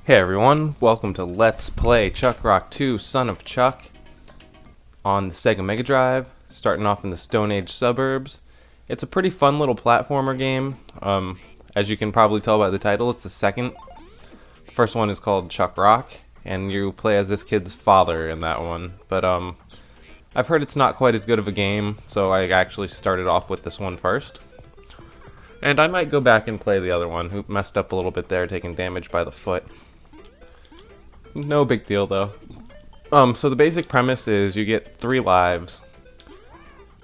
Hey everyone, welcome to Let's Play Chuck Rock 2 Son of Chuck on the Sega Megadrive, starting off in the Stone Age suburbs. It's a pretty fun little platformer game. As you can probably tell by the title, it's the second. The first one is called Chuck Rock, and you play as this kid's father in that one. But I've heard it's not quite as good of a game, so I actually started off with this one first. And I might go back and play the other one, who messed up a little bit there, taking damage by the foot. No big deal, though. So the basic premise is you get 3 lives.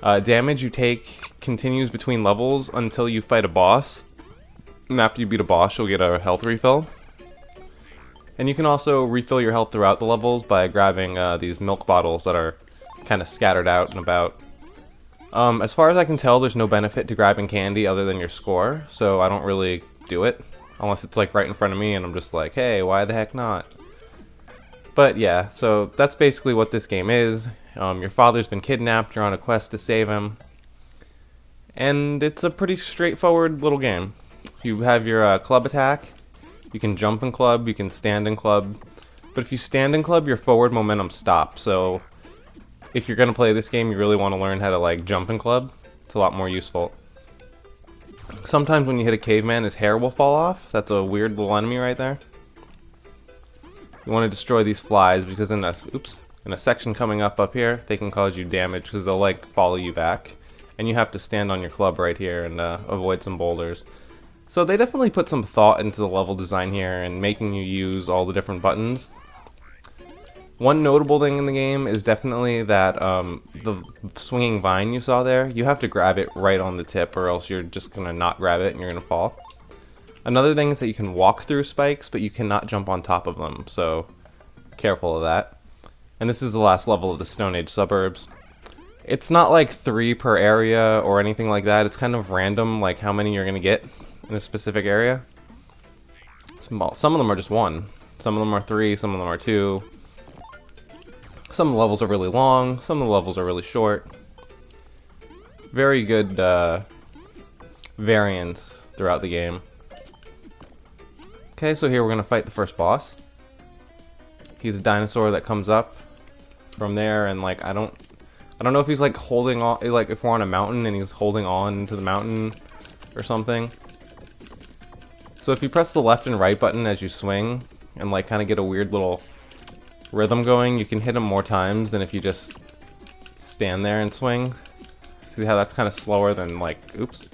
Damage you take continues between levels until you fight a boss. And after you beat a boss, you'll get a health refill. And you can also refill your health throughout the levels by grabbing these milk bottles that are kind of scattered out and about. As far as I can tell, there's no benefit to grabbing candy other than your score, so I don't really do it. Unless it's like right in front of me and I'm just like, hey, why the heck not? But yeah, so that's basically what this game is. Your father's been kidnapped, you're on a quest to save him. And it's a pretty straightforward little game. You have your club attack. You can jump in club, you can stand in club. But if you stand in club, your forward momentum stops, so if you're going to play this game, you really want to learn how to like jump in club. It's a lot more useful. Sometimes when you hit a caveman, his hair will fall off. That's a weird little enemy right there. You want to destroy these flies because in a section coming up here, they can cause you damage because they'll like follow you back. And you have to stand on your club right here and avoid some boulders. So they definitely put some thought into the level design here and making you use all the different buttons. One notable thing in the game is definitely that the swinging vine you saw there, you have to grab it right on the tip or else you're just going to not grab it and you're going to fall. Another thing is that you can walk through spikes, but you cannot jump on top of them, so careful of that. And this is the last level of the Stone Age suburbs. It's not like 3 per area or anything like that, it's kind of random, like how many you're going to get in a specific area. Some of them are just 1, some of them are 3, some of them are 2. Some levels are really long, some of the levels are really short. Very good variance throughout the game. Okay, so here we're going to fight the first boss. He's a dinosaur that comes up from there, and like I don't know if he's like holding on, like if we're on a mountain and he's holding on to the mountain or something. So if you press the left and right button as you swing and like kind of get a weird little rhythm going, you can hit him more times than if you just stand there and swing. See how that's kind of slower than like, oops.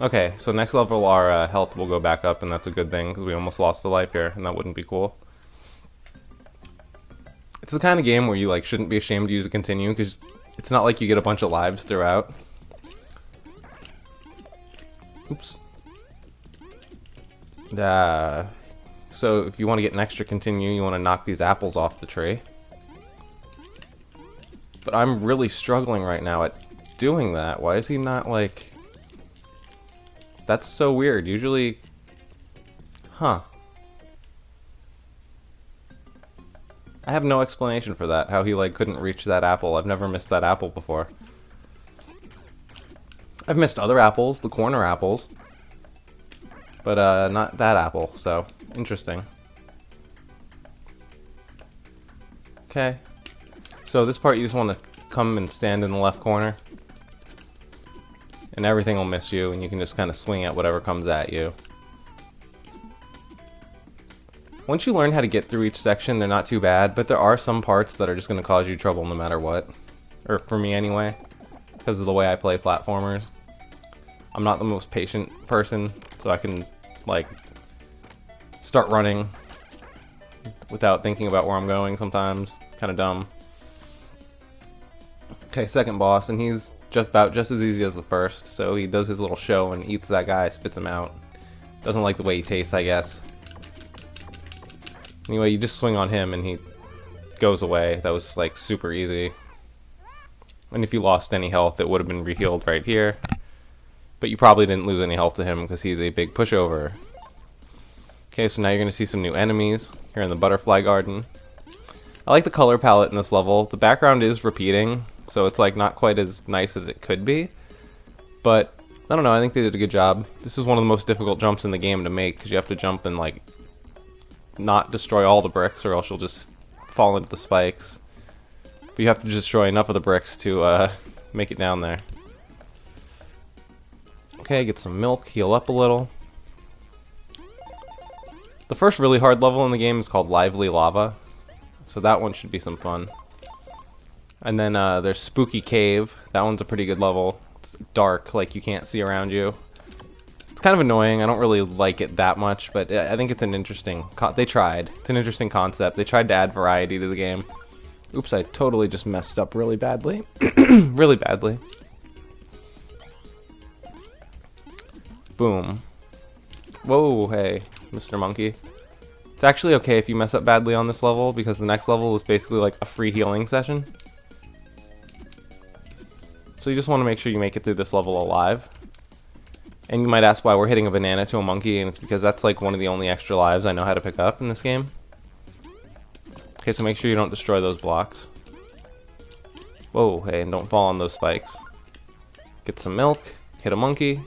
Okay, so next level our health will go back up, and that's a good thing because we almost lost a life here, and that wouldn't be cool. It's the kind of game where you like shouldn't be ashamed to use a continue because it's not like you get a bunch of lives throughout. Oops. So if you want to get an extra continue, you want to knock these apples off the tree. But I'm really struggling right now at doing that. Why is he not like... That's so weird. Usually... Huh. I have no explanation for that. How he like couldn't reach that apple. I've never missed that apple before. I've missed other apples, the corner apples. But not that apple, so interesting. Okay. So this part you just want to come and stand in the left corner. And everything will miss you, and you can just kind of swing at whatever comes at you. Once you learn how to get through each section, they're not too bad, but there are some parts that are just going to cause you trouble no matter what. Or for me anyway, because of the way I play platformers. I'm not the most patient person, so I can like start running without thinking about where I'm going sometimes. Kind of dumb. Okay, second boss, and he's just as easy as the first, so he does his little show and eats that guy, spits him out. Doesn't like the way he tastes, I guess. Anyway, you just swing on him and he goes away. That was like super easy. And if you lost any health, it would have been re-healed right here. But you probably didn't lose any health to him because he's a big pushover. Okay, so now you're going to see some new enemies here in the butterfly garden. I like the color palette in this level. The background is repeating, so it's like not quite as nice as it could be. But I don't know, I think they did a good job. This is one of the most difficult jumps in the game to make, because you have to jump and, like, not destroy all the bricks, or else you'll just fall into the spikes. But you have to destroy enough of the bricks to make it down there. Okay, get some milk, heal up a little. The first really hard level in the game is called Lively Lava, so that one should be some fun. And then there's Spooky Cave. That one's a pretty good level. It's dark, like you can't see around you. It's kind of annoying. I don't really like it that much, but I think it's an interesting... They tried. It's an interesting concept. They tried to add variety to the game. Oops, I totally just messed up really badly. Really badly. Boom. Whoa, hey, Mr. Monkey. It's actually okay if you mess up badly on this level, because the next level is basically like a free healing session. So you just want to make sure you make it through this level alive. And you might ask why we're hitting a banana to a monkey, and it's because that's like one of the only extra lives I know how to pick up in this game. Okay, so make sure you don't destroy those blocks. Whoa, hey, and don't fall on those spikes. Get some milk, hit a monkey,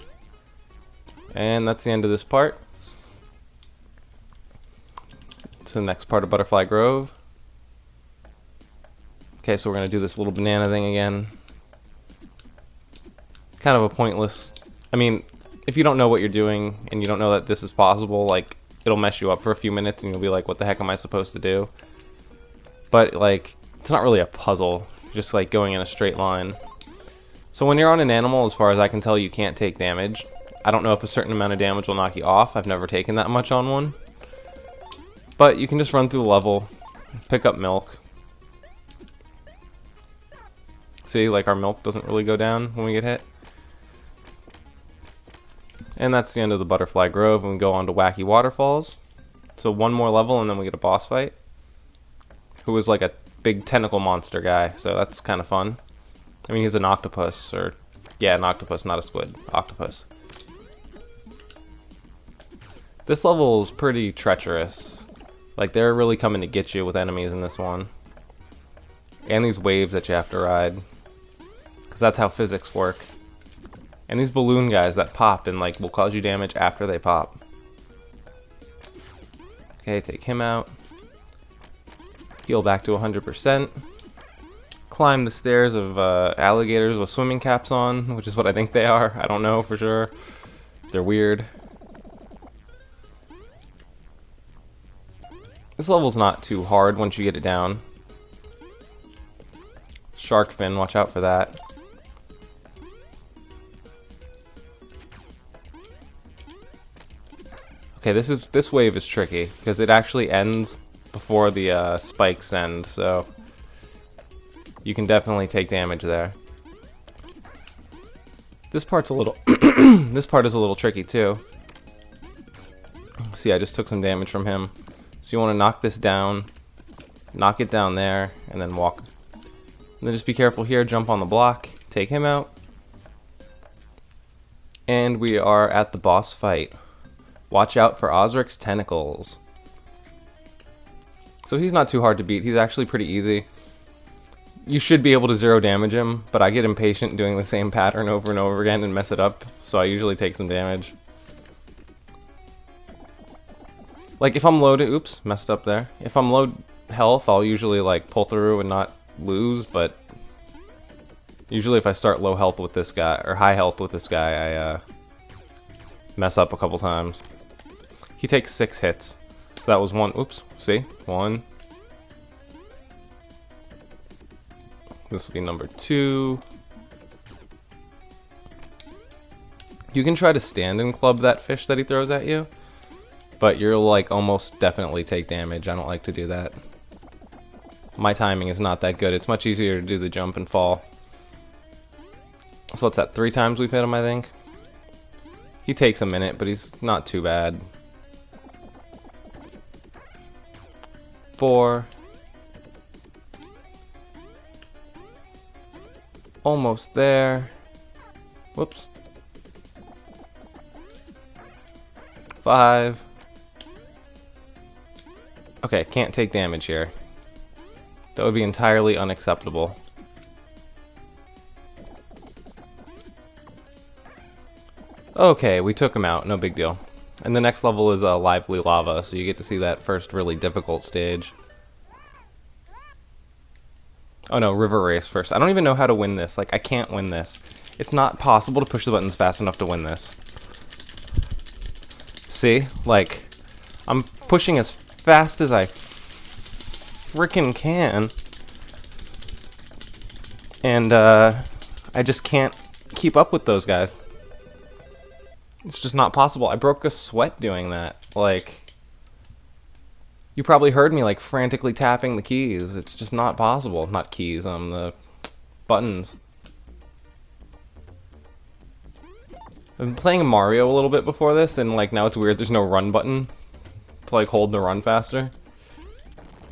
and that's the end of this part. To the next part of Butterfly Grove. Okay, so we're going to do this little banana thing again. Kind of a pointless... I mean, if you don't know what you're doing, and you don't know that this is possible, like, it'll mess you up for a few minutes, and you'll be like, what the heck am I supposed to do? But, like, it's not really a puzzle, just, like, going in a straight line. So when you're on an animal, as far as I can tell, you can't take damage. I don't know if a certain amount of damage will knock you off. I've never taken that much on one. But you can just run through the level, pick up milk. See, like, our milk doesn't really go down when we get hit. And that's the end of the Butterfly Grove, and we go on to Wacky Waterfalls. So one more level, and then we get a boss fight. Who is like a big tentacle monster guy, so that's kind of fun. I mean, he's an octopus, or... Yeah, an octopus, not a squid. Octopus. This level is pretty treacherous. Like, they're really coming to get you with enemies in this one. And these waves that you have to ride. Because that's how physics work. And these balloon guys that pop and, like, will cause you damage after they pop. Okay, take him out. Heal back to 100%. Climb the stairs of alligators with swimming caps on, which is what I think they are. I don't know for sure. They're weird. This level's not too hard once you get it down. Shark fin, watch out for that. Okay, this wave is tricky because it actually ends before the spikes end, so you can definitely take damage there. This part's a little this part is a little tricky too. See, I just took some damage from him. So you want to knock this down, knock it down there, and then walk. And then just be careful here, jump on the block, take him out. And we are at the boss fight. Watch out for Osric's tentacles. So he's not too hard to beat, he's actually pretty easy. You should be able to zero damage him, but I get impatient doing the same pattern over and over again and mess it up, so I usually take some damage. Like, if I'm low to... Oops, messed up there. If I'm low health, I'll usually, like, pull through and not lose, but... Usually if I start low health with this guy, or high health with this guy, I, mess up a couple times. He takes 6 hits. So that was one... Oops, see? 1. This will be number 2. You can try to stand and club that fish that he throws at you. But you'll, like, almost definitely take damage. I don't like to do that. My timing is not that good. It's much easier to do the jump and fall. So what's that? 3 times we've hit him, I think? He takes a minute, but he's not too bad. 4. Almost there. Whoops. 5. Okay, can't take damage here. That would be entirely unacceptable. Okay, we took him out, no big deal. And the next level is lively lava, so you get to see that first really difficult stage. Oh no, river race first. I don't even know how to win this. Like, I can't win this. It's not possible to push the buttons fast enough to win this. See? Like, I'm pushing as fast as I frickin' can. And, I just can't keep up with those guys. It's just not possible. I broke a sweat doing that. Like, you probably heard me, like, frantically tapping the keys. It's just not possible. Not keys, the buttons. I've been playing Mario a little bit before this, and, like, now it's weird there's no run button to, like, hold the run faster.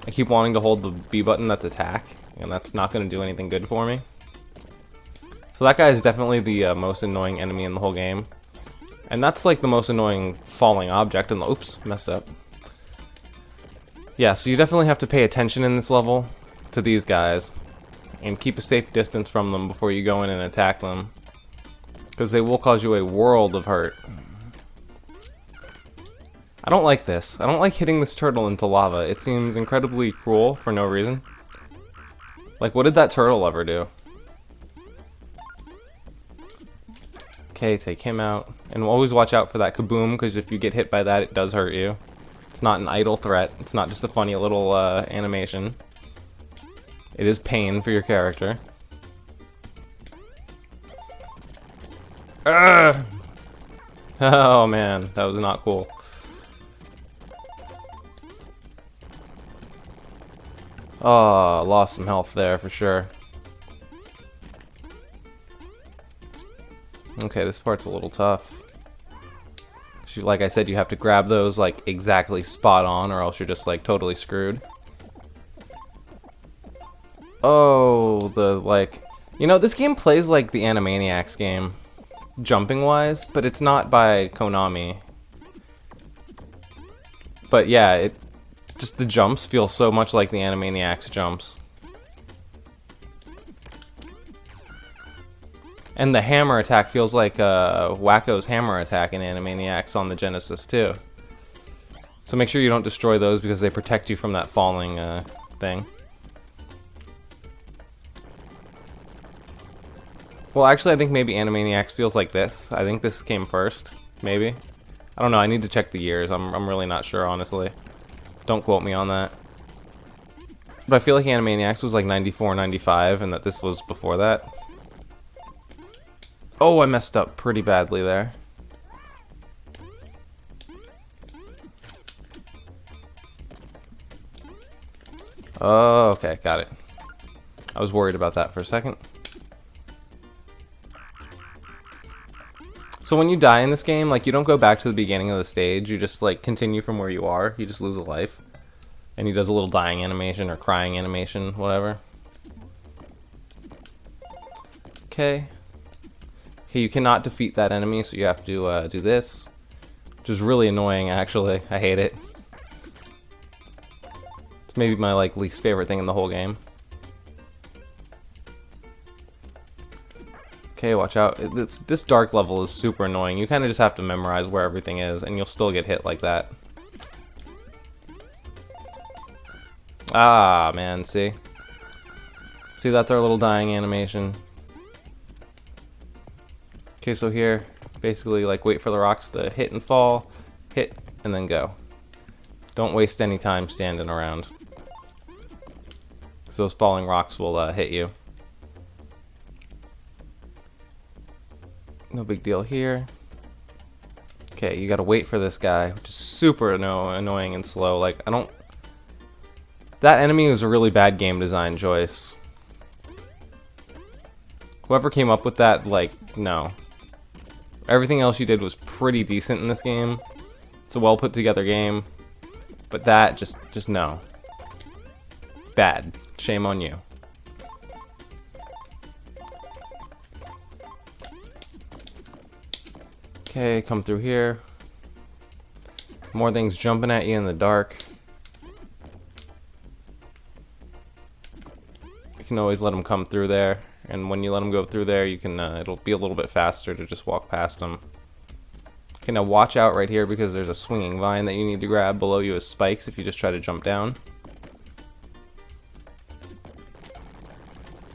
I keep wanting to hold the B button, that's attack, and that's not going to do anything good for me. So that guy is definitely the most annoying enemy in the whole game. And that's like the most annoying falling object in the... Oops, messed up. Yeah, so you definitely have to pay attention in this level to these guys. And keep a safe distance from them before you go in and attack them. Because they will cause you a world of hurt. I don't like this. I don't like hitting this turtle into lava. It seems incredibly cruel for no reason. Like, what did that turtle ever do? Okay, take him out. And always watch out for that kaboom, because if you get hit by that, it does hurt you. It's not an idle threat. It's not just a funny little animation. It is pain for your character. Urgh! Oh man, that was not cool. Oh, lost some health there for sure. Okay, this part's a little tough. Like I said, you have to grab those like exactly spot on, or else you're just like totally screwed. Oh, you know, this game plays like the Animaniacs game, jumping wise, but it's not by Konami. But yeah, just the jumps feel so much like the Animaniacs jumps. And the hammer attack feels like Wacko's hammer attack in Animaniacs on the Genesis too. So make sure you don't destroy those because they protect you from that falling thing. Well, actually, I think maybe Animaniacs feels like this. I think this came first, maybe. I don't know. I need to check the years. I'm really not sure, honestly. Don't quote me on that. But I feel like Animaniacs was like 94, 95, and that this was before that. Oh, I messed up pretty badly there. Oh, okay, got it. I was worried about that for a second. So when you die in this game, like, you don't go back to the beginning of the stage, you just, like, continue from where you are. You just lose a life. And he does a little dying animation or crying animation, whatever. Okay. Okay, you cannot defeat that enemy, so you have to do this. Which is really annoying, actually. I hate it. It's maybe my, like, least favorite thing in the whole game. Okay, watch out. This dark level is super annoying. You kind of just have to memorize where everything is, and you'll still get hit like that. Ah, man, see? See, that's our little dying animation. Okay, so here, basically, like, wait for the rocks to hit and fall, hit, and then go. Don't waste any time standing around. So those falling rocks will hit you. No big deal here. Okay, you gotta wait for this guy, which is super annoying and slow. Like, that enemy was a really bad game design choice. Whoever came up with that, like, no. Everything else you did was pretty decent in this game. It's a well put together game. But that, just no. Bad. Shame on you. Okay, come through here. More things jumping at you in the dark. You can always let them come through there. And when you let them go through there, you can it'll be a little bit faster to just walk past them. Okay, now watch out right here because there's a swinging vine that you need to grab. Below you is spikes if you just try to jump down.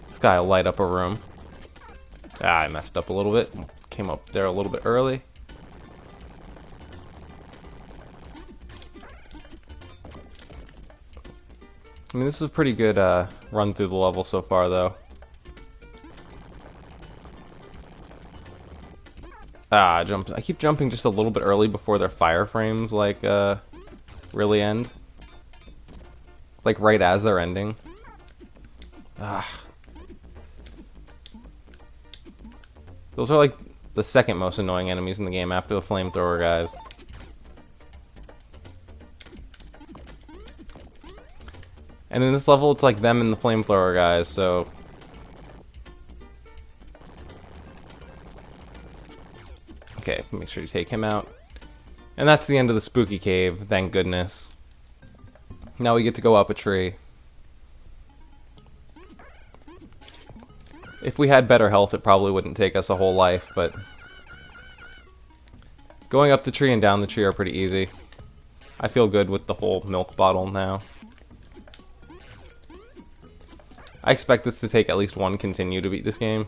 This guy will light up a room. Ah, I messed up a little bit. Came up there a little bit early. I mean, this is a pretty good run through the level so far, though. Ah, I keep jumping just a little bit early before their fire frames, like, really end. Like, right as they're ending. Ah. Those are, like, the second most annoying enemies in the game after the flamethrower guys. And in this level, it's like them and the flamethrower guys, so... Okay, make sure you take him out. And that's the end of the spooky cave, thank goodness. Now we get to go up a tree. If we had better health, it probably wouldn't take us a whole life, but... Going up the tree and down the tree are pretty easy. I feel good with the whole milk bottle now. I expect this to take at least one continue to beat this game.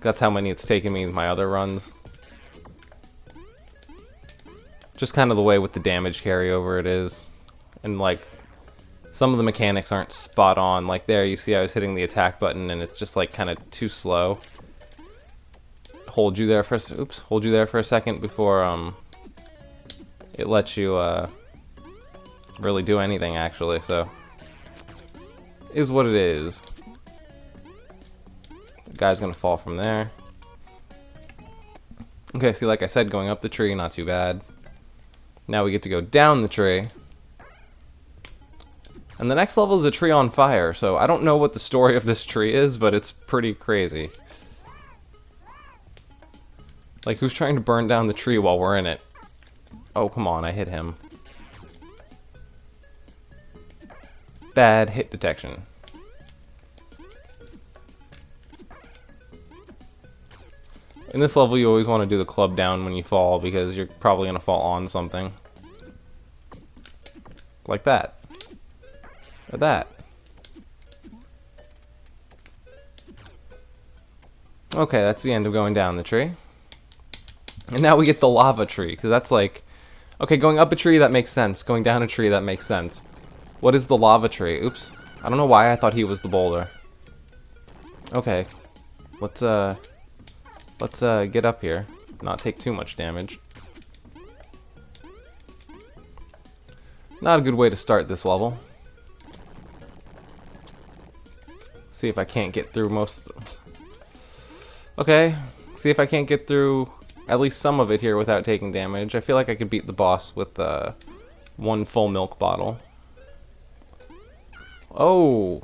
That's how many it's taken me in my other runs. Just kind of the way with the damage carryover it is. And like, some of the mechanics aren't spot on. Like there, you see I was hitting the attack button and it's just like kind of too slow. Hold you there for a second before it lets you really do anything actually, so is what it is. The guy's gonna fall from there. Okay, see, like I said, going up the tree, not too bad. Now we get to go down the tree. And the next level is a tree on fire, so I don't know what the story of this tree is, but it's pretty crazy. Like, who's trying to burn down the tree while we're in it? Oh, come on, I hit him. Bad hit detection. In this level, you always want to do the club down when you fall, because you're probably going to fall on something. Like that. Or that. Okay, that's the end of going down the tree. And now we get the lava tree, because that's like... Okay, going up a tree, that makes sense. Going down a tree, that makes sense. What is the lava tree? Oops. I don't know why I thought he was the boulder. Okay. Let's get up here. Not take too much damage. Not a good way to start this level. See if I can't get through most of this. Okay. See if I can't get through at least some of it here without taking damage. I feel like I could beat the boss with one full milk bottle. Oh.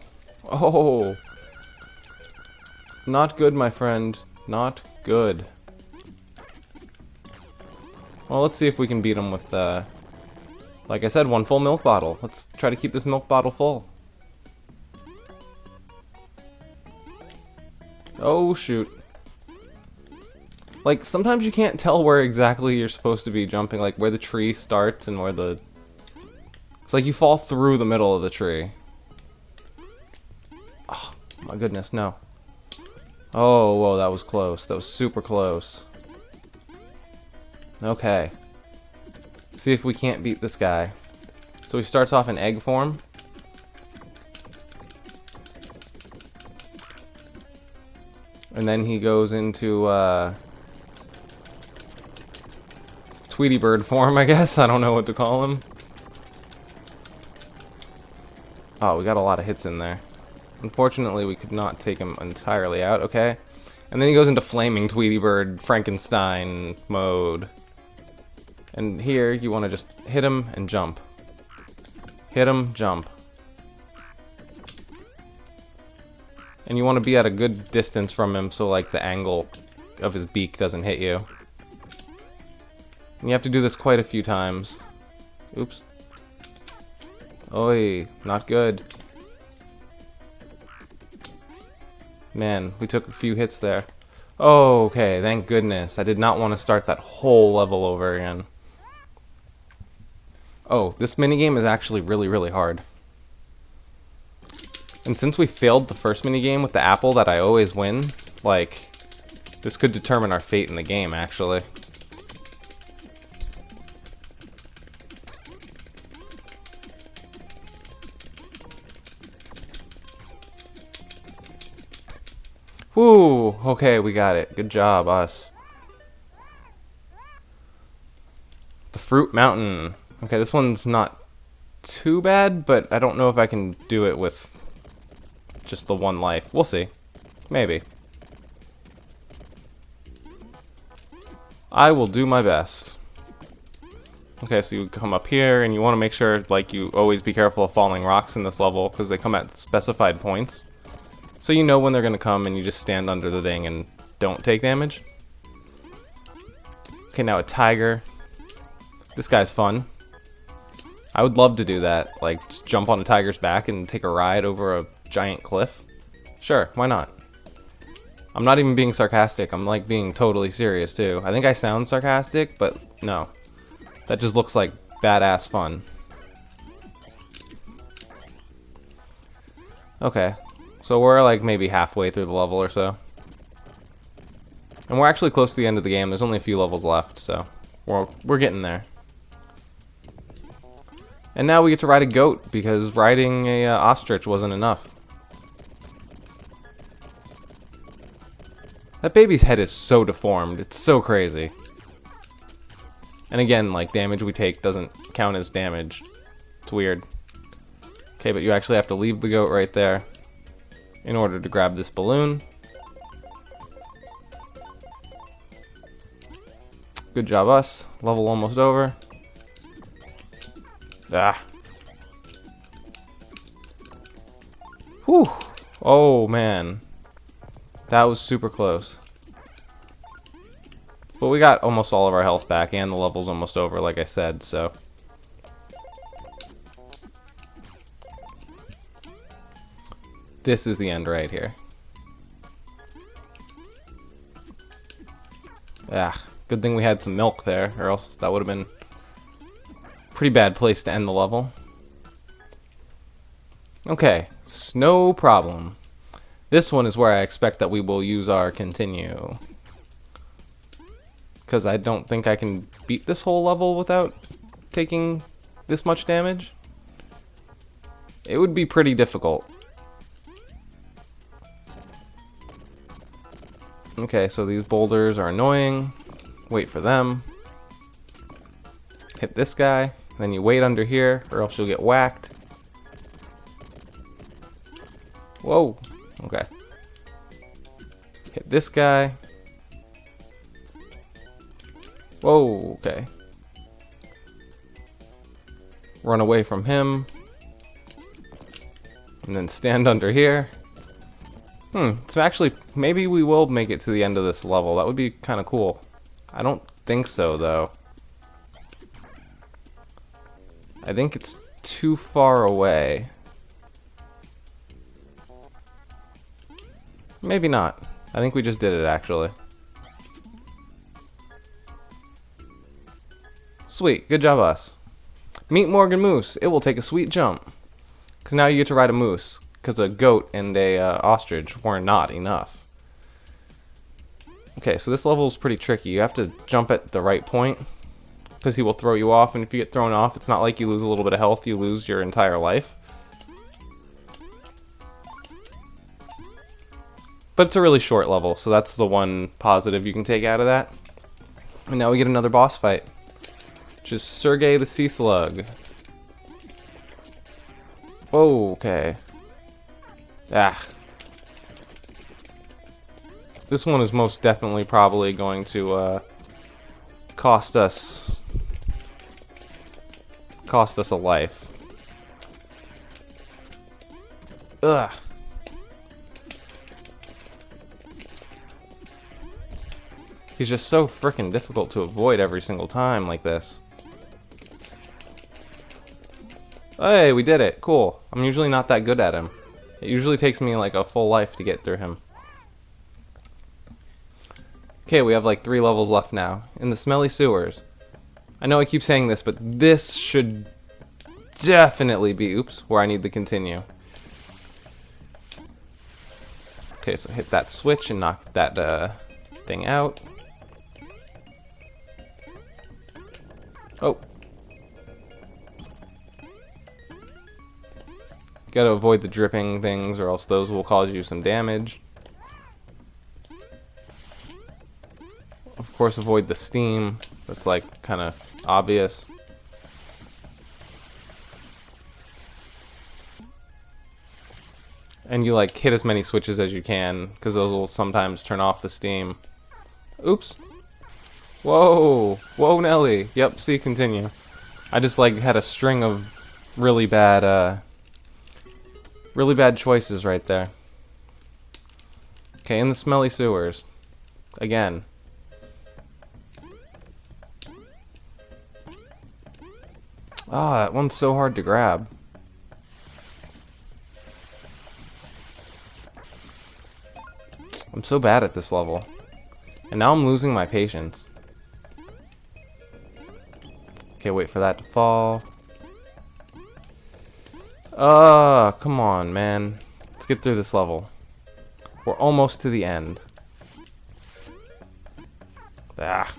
Oh. Not good, my friend. Not good. Well, let's see if we can beat him with, like I said, one full milk bottle. Let's try to keep this milk bottle full. Oh, shoot. Like, sometimes you can't tell where exactly you're supposed to be jumping, like where the tree starts and where the... It's like you fall through the middle of the tree. Oh, my goodness, no. Oh, whoa, that was close. That was super close. Okay. Let's see if we can't beat this guy. So he starts off in egg form. And then he goes into, Tweety Bird form, I guess. I don't know what to call him. Oh, we got a lot of hits in there. Unfortunately, we could not take him entirely out, okay? And then he goes into Flaming Tweety Bird Frankenstein mode. And here, you want to just hit him and jump. Hit him, jump. And you want to be at a good distance from him so, like, the angle of his beak doesn't hit you. And you have to do this quite a few times. Oops. Oi, not good. Man, we took a few hits there. Oh, okay, thank goodness. I did not want to start that whole level over again. Oh, this minigame is actually really hard. And since we failed the first minigame with the apple that I always win, like, this could determine our fate in the game, actually. Woo! Okay, we got it. Good job, us. The Fruit Mountain. Okay, this one's not too bad, but I don't know if I can do it with just the one life. We'll see. Maybe. I will do my best. Okay, so you come up here, and you want to make sure, like, you always be careful of falling rocks in this level, because they come at specified points. So you know when they're going to come, and you just stand under the thing and don't take damage. Okay, now a tiger. This guy's fun. I would love to do that, like, just jump on a tiger's back and take a ride over a giant cliff. Sure, why not? I'm not even being sarcastic, I'm like being totally serious too. I think I sound sarcastic, but no. That just looks like badass fun. Okay, so we're like maybe halfway through the level or so. And we're actually close to the end of the game. There's only a few levels left, so we're getting there. And now we get to ride a goat, because riding a ostrich wasn't enough. That baby's head is so deformed. It's so crazy. And again, like, damage we take doesn't count as damage. It's weird. Okay, but you actually have to leave the goat right there in order to grab this balloon. Good job, us. Level almost over. Ah. Whew. Oh, man. That was super close. But we got almost all of our health back, and the level's almost over, like I said, so. This is the end right here. Ah, good thing we had some milk there, or else that would have been a pretty bad place to end the level. Okay, no problem. This one is where I expect that we will use our continue. Because I don't think I can beat this whole level without taking this much damage. It would be pretty difficult. Okay, so these boulders are annoying. Wait for them. Hit this guy. Then you wait under here, or else you'll get whacked. Whoa. Okay. Hit this guy. Whoa, okay. Run away from him. And then stand under here. So actually, maybe we will make it to the end of this level. That would be kind of cool. I don't think so, though. I think it's too far away. Maybe not. I think we just did it, actually. Sweet. Good job, us. Meet Morgan Moose. It will take a sweet jump. Because now you get to ride a moose. Because a goat and a ostrich were not enough. Okay, so this level is pretty tricky. You have to jump at the right point. Because he will throw you off. And if you get thrown off, it's not like you lose a little bit of health. You lose your entire life. But it's a really short level, so that's the one positive you can take out of that. And now we get another boss fight, which is Sergey the Sea Slug. Oh, okay. Ah. This one is most definitely probably going to cost us a life. Ugh. He's just so freaking difficult to avoid every single time like this. Hey, we did it. Cool. I'm usually not that good at him. It usually takes me like a full life to get through him. Okay, we have like 3 levels left now. In the smelly sewers. I know I keep saying this, but this should definitely be, oops, where I need to continue. Okay, so hit that switch and knock that thing out. Oh. Gotta avoid the dripping things or else those will cause you some damage. Of course, avoid the steam. That's like kind of obvious. And you like hit as many switches as you can because those will sometimes turn off the steam. Oops. Whoa. Whoa, Nelly. Yep, see, continue. I just like had a string of really bad choices right there. Okay, in the smelly sewers. Again. Ah, that one's so hard to grab. I'm so bad at this level. And now I'm losing my patience. Okay, wait for that to fall. Come on, man. Let's get through this level. We're almost to the end. Ah.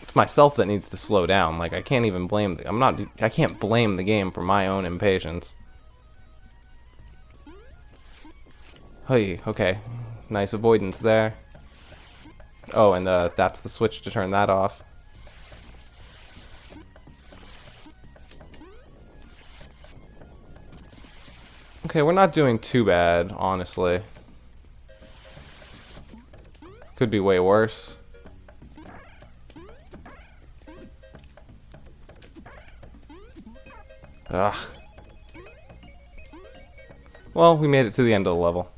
It's myself that needs to slow down. Like, I can't even blame I can't blame the game for my own impatience. Hey, okay. Nice avoidance there. Oh, and that's the switch to turn that off. Okay, we're not doing too bad, honestly. This could be way worse. Ugh. Well, we made it to the end of the level.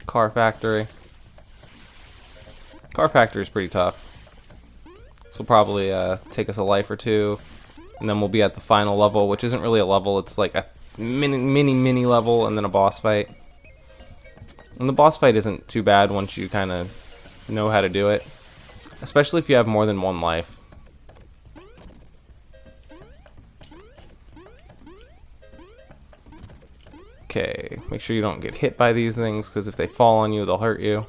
Car Factory. Car Factory is pretty tough. This will probably take us a life or two, and then we'll be at the final level, which isn't really a level. It's like a mini level, and then a boss fight. And the boss fight isn't too bad once you kind of know how to do it, especially if you have more than one life. Okay, make sure you don't get hit by these things, because if they fall on you, they'll hurt you.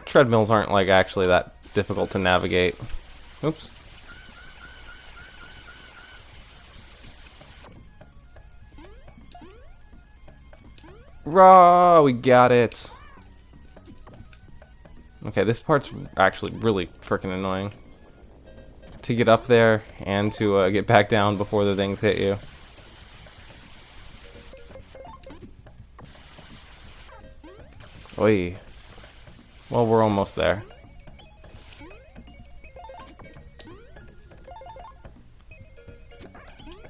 Treadmills aren't like actually that difficult to navigate. Oops. Raw, we got it. Okay, this part's actually really freaking annoying. To get up there and to get back down before the things hit you. Oi. Well, we're almost there.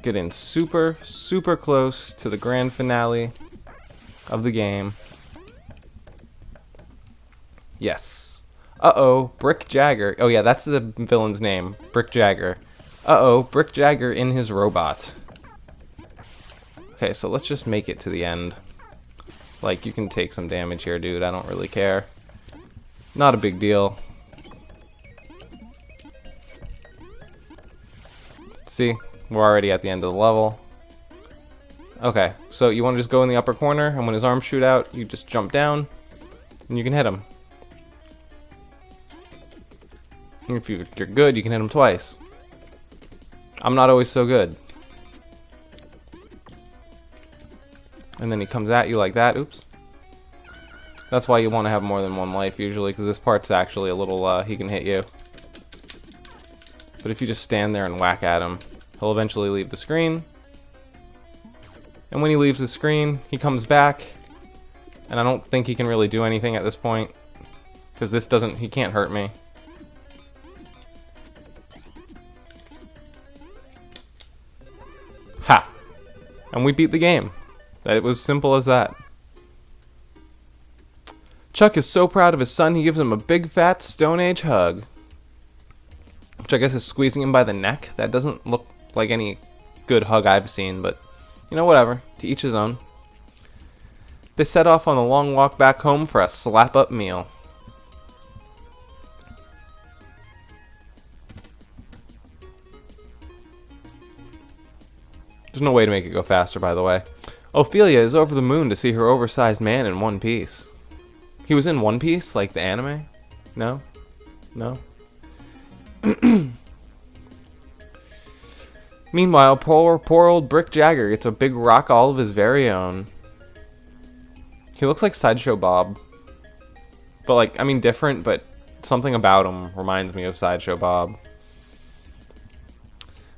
Getting super close to the grand finale of the game. Yes. Uh-oh, Brick Jagger. Oh yeah, that's the villain's name, Brick Jagger. Uh-oh, Brick Jagger in his robot. Okay, so let's just make it to the end. Like, you can take some damage here, dude. I don't really care. Not a big deal. See, we're already at the end of the level. Okay, so you want to just go in the upper corner, and when his arms shoot out, you just jump down, and you can hit him. If you're good, you can hit him twice. I'm not always so good. And then he comes at you like that. Oops. That's why you want to have more than one life usually, because this part's actually a little, he can hit you. But if you just stand there and whack at him, he'll eventually leave the screen. And when he leaves the screen, he comes back. And I don't think he can really do anything at this point, because he can't hurt me. Ha! And we beat the game. It was simple as that. Chuck Chuck is so proud of his son, he gives him a big fat Stone Age hug. Which I guess is squeezing him by the neck. That doesn't look like any good hug I've seen, but you know, whatever. To each his own. They set off on the long walk back home for a slap-up meal. There's no way to make it go faster, by the way. Ophelia is over the moon to see her oversized man in One Piece. He was in One Piece, like the anime? No? No? Meanwhile, poor old Brick Jagger gets a big rock all of his very own. He looks like Sideshow Bob. But like, I mean different, but something about him reminds me of Sideshow Bob.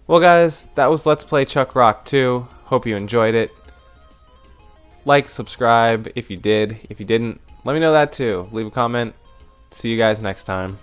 Well guys, that was Let's Play Chuck Rock 2. Hope you enjoyed it. Like, subscribe if you did. If you didn't, let me know that too. Leave a comment. See you guys next time.